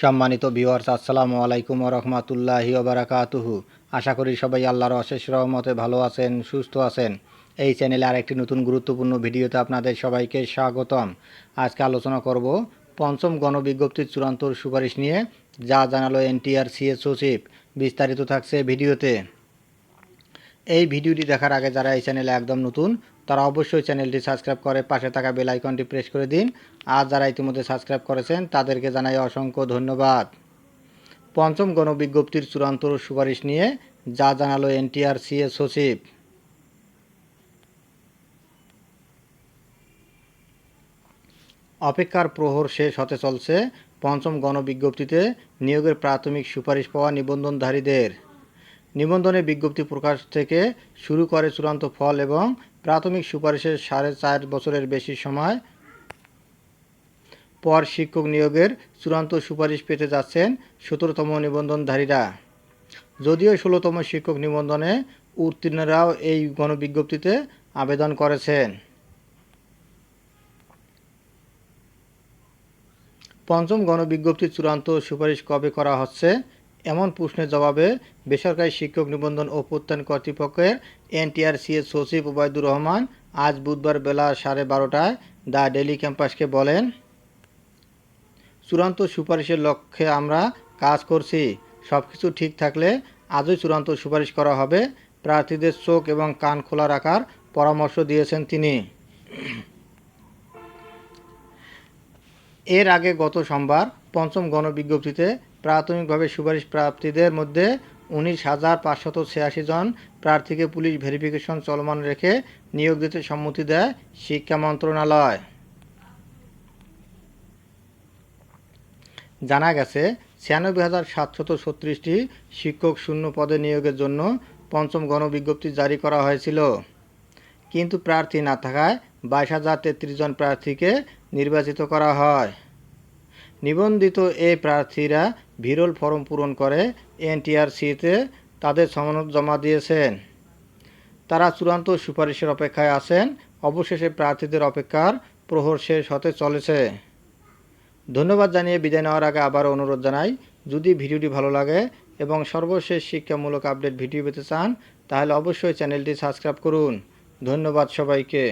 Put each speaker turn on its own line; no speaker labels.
সম্মানিত ভিউয়ার্স, আসসালামু আলাইকুম ওয়া রাহমাতুল্লাহি ওয়া বারাকাতুহু। আশা করি সবাই আল্লাহর অশেষ রহমতে ভালো আছেন, সুস্থ আছেন। এই চ্যানেলে আরেকটি নতুন গুরুত্বপূর্ণ ভিডিওতে আপনাদের সবাইকে স্বাগতম। আজকে আলোচনা করব পঞ্চম গণবিজ্ঞপ্তির চূড়ান্ত সুপারিশ নিয়ে, যা জানালো এনটিআরসি-এর সচিব। বিস্তারিত থাকছে ভিডিওতে। এই ভিডিওটি দেখার আগে যারা এই চ্যানেলে একদম নতুন, তারা অবশ্যই চ্যানেলটি সাবস্ক্রাইব করে পাশে থাকা বেল আইকনটি প্রেস করে দিন। আর যারা ইতিমধ্যে সাবস্ক্রাইব করেছেন তাদেরকে জানাই অসংখ্য ধন্যবাদ। পঞ্চম গণবিজ্ঞপ্তির চূড়ান্ত সুপারিশ নিয়ে যা জানালো এনটিআরসি-এর সচিব। অপেক্ষার প্রহর শেষ হতে চলছে পঞ্চম গণবিজ্ঞপ্তিতে নিয়োগের প্রাথমিক সুপারিশ পাওয়া নিবন্ধনধারীদের। নিবন্ধনের বিজ্ঞপ্তি প্রকাশ থেকে শুরু করে চূড়ান্ত ফল এবং প্রাথমিক সুপারিশের 4.5 বছরের বেশি সময় পর শিক্ষক নিয়োগের চূড়ান্ত সুপারিশ পেতে যাচ্ছেন 17তম নিবন্ধনধারীরা। যদিও 16তম শিক্ষক নিবন্ধনে উত্তীর্ণরাও এই গণবিজ্ঞপ্তিতে আবেদন করেছেন। পঞ্চম গণবিজ্ঞপ্তির চূড়ান্ত সুপারিশ কবে করা হচ্ছে, এমন প্রশ্নের জবাবে বেসরকারি শিক্ষক নিবন্ধন ও প্রত্যয়ন কর্তৃপক্ষের এনটিআরসি-এর সচিব ওবায়দুর রহমান আজ বুধবার বেলা 12:30টায় দ্য ডেইলি ক্যাম্পাসকে বলেন, চূড়ান্ত সুপারিশের লক্ষ্যে আমরা কাজ করছি। সব কিছু ঠিক থাকলে আজই চূড়ান্ত সুপারিশ করা হবে। প্রার্থীদের চোখ এবং কান খোলা রাখার পরামর্শ দিয়েছেন তিনি। এর আগে গত সোমবার পঞ্চম গণবিজ্ঞপ্তিতে প্রাথমিকভাবে সুপারিশ প্রাপ্তিদের মধ্যে 19,586 জন প্রার্থীকে পুলিশ ভেরিফিকেশন চলমান রেখে নিয়োগ দিতে সম্মতি দেয় শিক্ষা মন্ত্রণালয়। জানা গেছে, 96,736টি শিক্ষক শূন্য পদে নিয়োগের জন্য পঞ্চম গণবিজ্ঞপ্তি জারি করা হয়েছিল, কিন্তু প্রার্থী না থাকায় 22,033 জন প্রার্থীকে নির্বাচিত করা হয়। নিবন্ধিত এই প্রার্থীরা ভিরল ফরম পূরণ করে এনটিআরসিতে তাদের সনদ জমা দিয়েছেন। তারা চূড়ান্ত সুপারিশের অপেক্ষায় আছেন। অবশেষে প্রার্থীদের অপেক্ষার প্রহর শেষ হতে চলেছে। ধন্যবাদ জানিয়ে বিদায় নেওয়ার আগে আবারও অনুরোধ জানাই, যদি ভিডিওটি ভালো লাগে এবং সর্বশেষ শিক্ষামূলক আপডেট ভিডিও পেতে চান, তাহলে অবশ্যই চ্যানেলটি সাবস্ক্রাইব করুন। ধন্যবাদ সবাইকে।